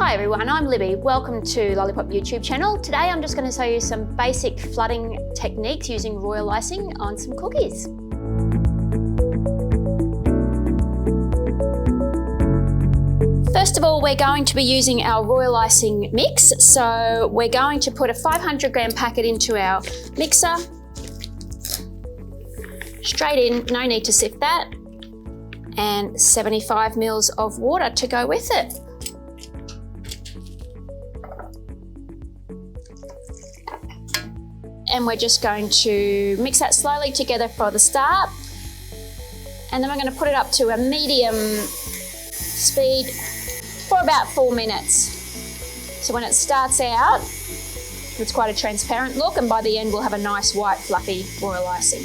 Hi everyone, I'm Libby. Welcome to Lollipop YouTube channel. Today I'm just going to show you some basic flooding techniques using royal icing on some cookies. First of all, we're going to be using our royal icing mix. So we're going to put a 500 gram packet into our mixer. Straight in, no need to sift that. And 75 mils of water to go with it. And we're just going to mix that slowly together for the start. And then we're going to put it up to a medium speed for about 4 minutes. So when it starts out, it's quite a transparent look, and by the end we'll have a nice white fluffy royal icing.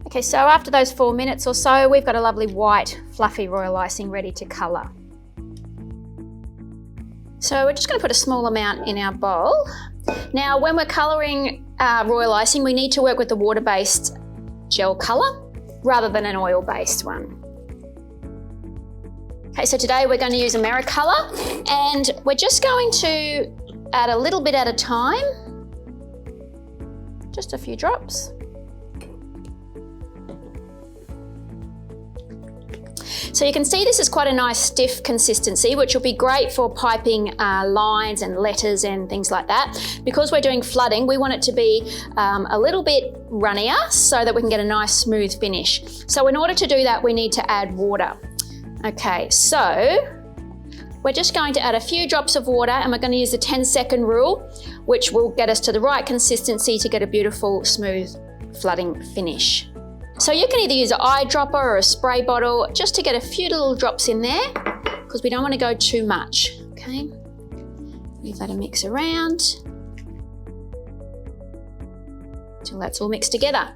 Okay, so after those 4 minutes or so, we've got a lovely white fluffy royal icing ready to colour. So we're just going to put a small amount in our bowl. Now, when we're colouring royal icing, we need to work with the water-based gel colour rather than an oil-based one. Okay, so today we're going to use Americolour, and we're just going to add a little bit at a time, just a few drops. So you can see this is quite a nice stiff consistency, which will be great for piping lines and letters and things like that. Because we're doing flooding, we want it to be a little bit runnier so that we can get a nice smooth finish. So in order to do that, we need to add water. Okay, so we're just going to add a few drops of water, and we're going to use the 10-second rule, which will get us to the right consistency to get a beautiful, smooth flooding finish. So you can either use an eyedropper or a spray bottle just to get a few little drops in there, because we don't want to go too much, okay? Leave that a mix around until that's all mixed together.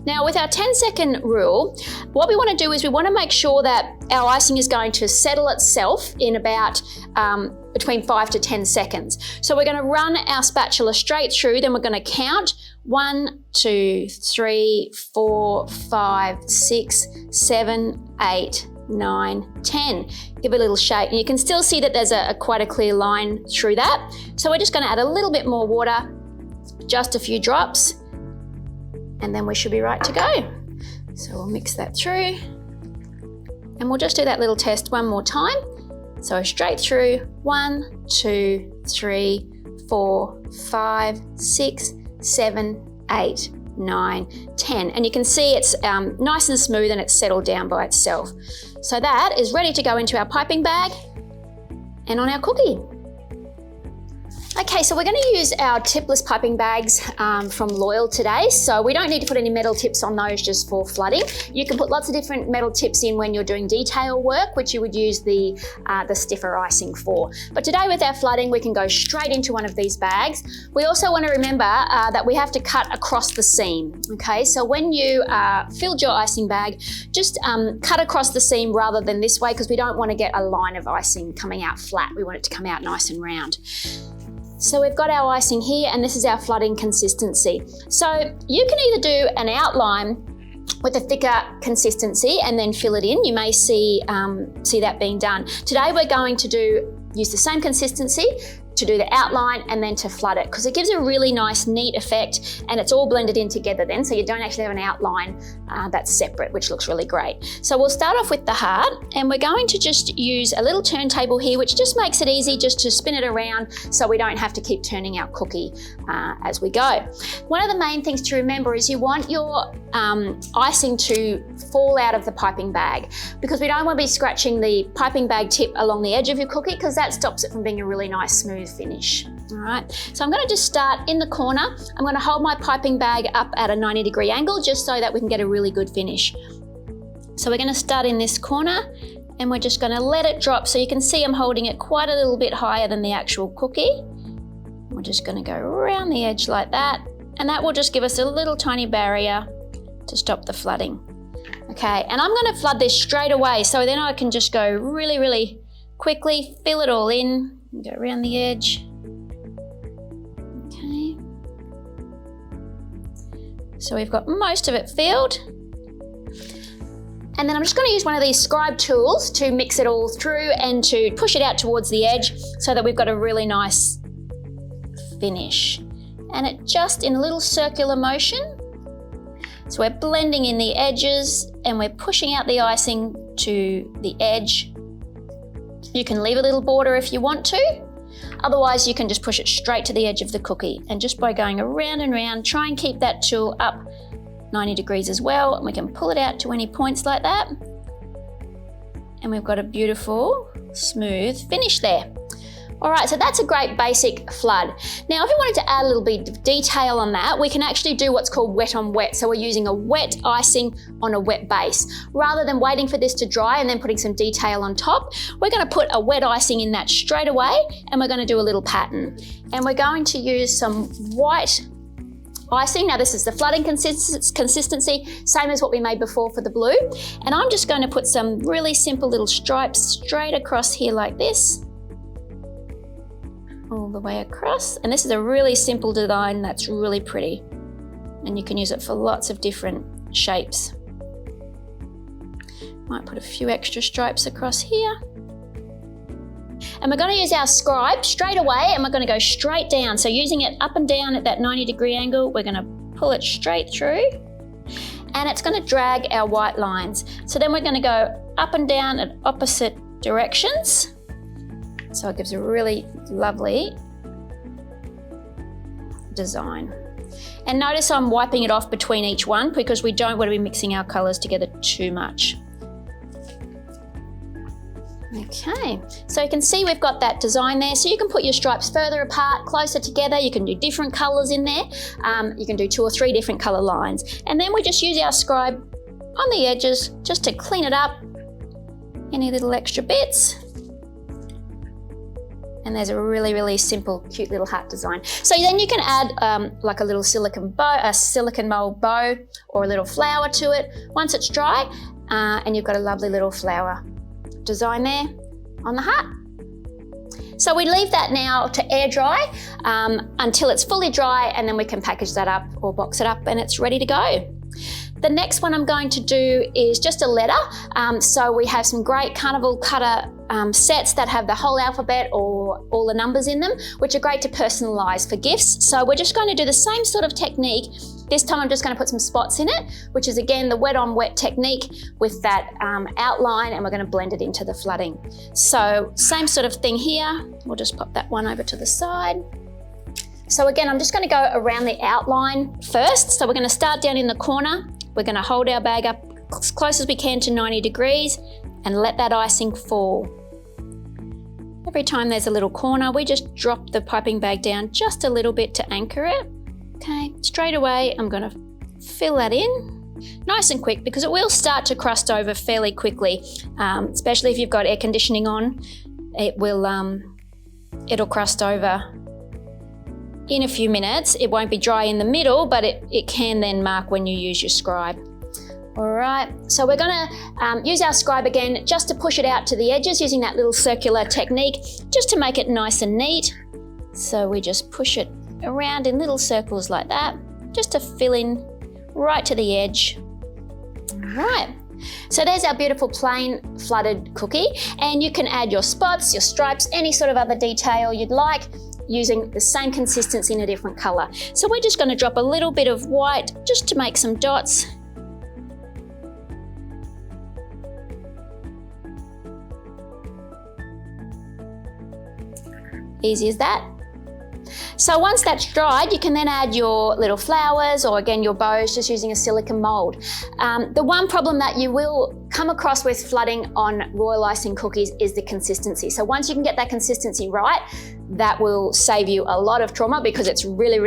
Now with our 10-second rule, what we want to do is we want to make sure that our icing is going to settle itself in about between 5 to 10 seconds. So we're going to run our spatula straight through, then we're going to count 1, 2, 3, 4, 5, 6, 7, 8, 9, 10. Give it a little shake, and you can still see that there's quite a clear line through that. So we're just going to add a little bit more water, just a few drops, and then we should be right to go. So we'll mix that through, and we'll just do that little test one more time. So straight through, 1, 2, 3, 4, 5, 6, 7, 8, 9, 10. And you can see it's nice and smooth, and it's settled down by itself. So that is ready to go into our piping bag and on our cookie. Okay, so we're going to use our tipless piping bags from Loyal today. So we don't need to put any metal tips on those just for flooding. You can put lots of different metal tips in when you're doing detail work, which you would use the stiffer icing for. But today with our flooding, we can go straight into one of these bags. We also want to remember that we have to cut across the seam. Okay, so when you filled your icing bag, just cut across the seam rather than this way, because we don't want to get a line of icing coming out flat. We want it to come out nice and round. So we've got our icing here, and this is our flooding consistency. So you can either do an outline with a thicker consistency and then fill it in. You may see that being done. Today we're going to use the same consistency to do the outline and then to flood it, because it gives a really nice neat effect, and it's all blended in together then, so you don't actually have an outline that's separate, which looks really great. So we'll start off with the heart, and we're going to just use a little turntable here, which just makes it easy just to spin it around so we don't have to keep turning our cookie as we go. One of the main things to remember is you want your icing to fall out of the piping bag, because we don't want to be scratching the piping bag tip along the edge of your cookie, because that stops it from being a really nice smooth finish. All right, so I'm going to just start in the corner. I'm going to hold my piping bag up at a 90-degree angle just so that we can get a really good finish. So we're going to start in this corner, and we're just going to let it drop. So you can see I'm holding it quite a little bit higher than the actual cookie. We're just going to go around the edge like that, and that will just give us a little tiny barrier to stop the flooding. Okay, and I'm going to flood this straight away, so then I can just go really, really quickly, fill it all in, go around the edge. Okay. So we've got most of it filled. And then I'm just going to use one of these scribe tools to mix it all through and to push it out towards the edge so that we've got a really nice finish. And it just in a little circular motion. So we're blending in the edges and we're pushing out the icing to the edge. You can leave a little border if you want to. Otherwise, you can just push it straight to the edge of the cookie. And just by going around and round, try and keep that tool up 90 degrees as well. And we can pull it out to any points like that. And we've got a beautiful, smooth finish there. All right, so that's a great basic flood. Now, if we wanted to add a little bit of detail on that, we can actually do what's called wet on wet. So we're using a wet icing on a wet base. Rather than waiting for this to dry and then putting some detail on top, we're gonna put a wet icing in that straight away, and we're gonna do a little pattern. And we're going to use some white icing. Now this is the flooding consistency, same as what we made before for the blue. And I'm just going to put some really simple little stripes straight across here like this. All the way across. And this is a really simple design that's really pretty. And you can use it for lots of different shapes. Might put a few extra stripes across here. And we're going to use our scribe straight away, and we're going to go straight down. So using it up and down at that 90-degree angle, we're going to pull it straight through, and it's going to drag our white lines. So then we're going to go up and down at opposite directions. So it gives a really lovely design. And notice I'm wiping it off between each one because we don't want to be mixing our colours together too much. Okay, so you can see we've got that design there. So you can put your stripes further apart, closer together. You can do different colours in there. You can do 2 or 3 different colour lines. And then we just use our scribe on the edges just to clean it up. Any little extra bits. And there's a really, really simple, cute little hat design. So then you can add like a little silicone mold bow or a little flower to it once it's dry, and you've got a lovely little flower design there on the hat. So we leave that now to air dry until it's fully dry, and then we can package that up or box it up and it's ready to go. The next one I'm going to do is just a letter. So we have some great carnival cutter sets that have the whole alphabet or all the numbers in them, which are great to personalise for gifts. So we're just going to do the same sort of technique. This time I'm just going to put some spots in it, which is again the wet on wet technique with that outline, and we're going to blend it into the flooding. So same sort of thing here. We'll just pop that one over to the side. So again, I'm just going to go around the outline first. So we're going to start down in the corner. We're going to hold our bag up as close as we can to 90 degrees and let that icing fall. Every time there's a little corner, we just drop the piping bag down just a little bit to anchor it. Okay, straight away, I'm going to fill that in nice and quick because it will start to crust over fairly quickly, especially if you've got air conditioning on. It'll crust over in a few minutes. It won't be dry in the middle, but it can then mark when you use your scribe. All right, so we're gonna use our scribe again just to push it out to the edges using that little circular technique, just to make it nice and neat. So we just push it around in little circles like that, just to fill in right to the edge. All right. So there's our beautiful plain flooded cookie, and you can add your spots, your stripes, any sort of other detail you'd like, using the same consistency in a different colour. So we're just going to drop a little bit of white just to make some dots. Easy as that. So once that's dried, you can then add your little flowers or again your bows just using a silicone mould. The one problem that you will come across with flooding on royal icing cookies is the consistency. So once you can get that consistency right, that will save you a lot of trauma because it's really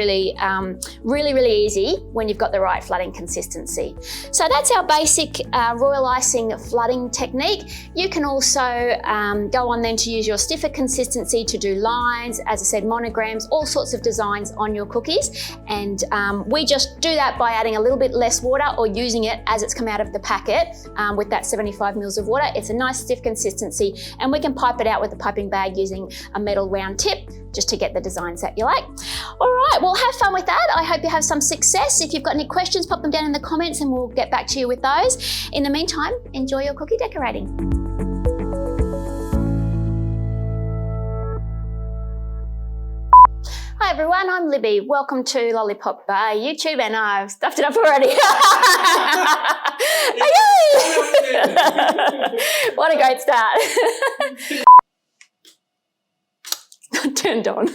easy when you've got the right flooding consistency. So that's our basic royal icing flooding technique. You can also go on then to use your stiffer consistency to do lines, as I said, monograms, all sorts of designs on your cookies. And we just do that by adding a little bit less water or using it as it's come out of the packet with that 75 mils of water. It's a nice stiff consistency, and we can pipe it out with a piping bag using a metal round tip just to get the designs that you like. All All right, well, have fun with that. I hope you have some success. If you've got any questions, pop them down in the comments and we'll get back to you with those. In the meantime, enjoy your cookie decorating. Hi everyone, I'm Libby. Welcome to Lollipop Bar YouTube, and I've stuffed it up already. What a great start. Turned on.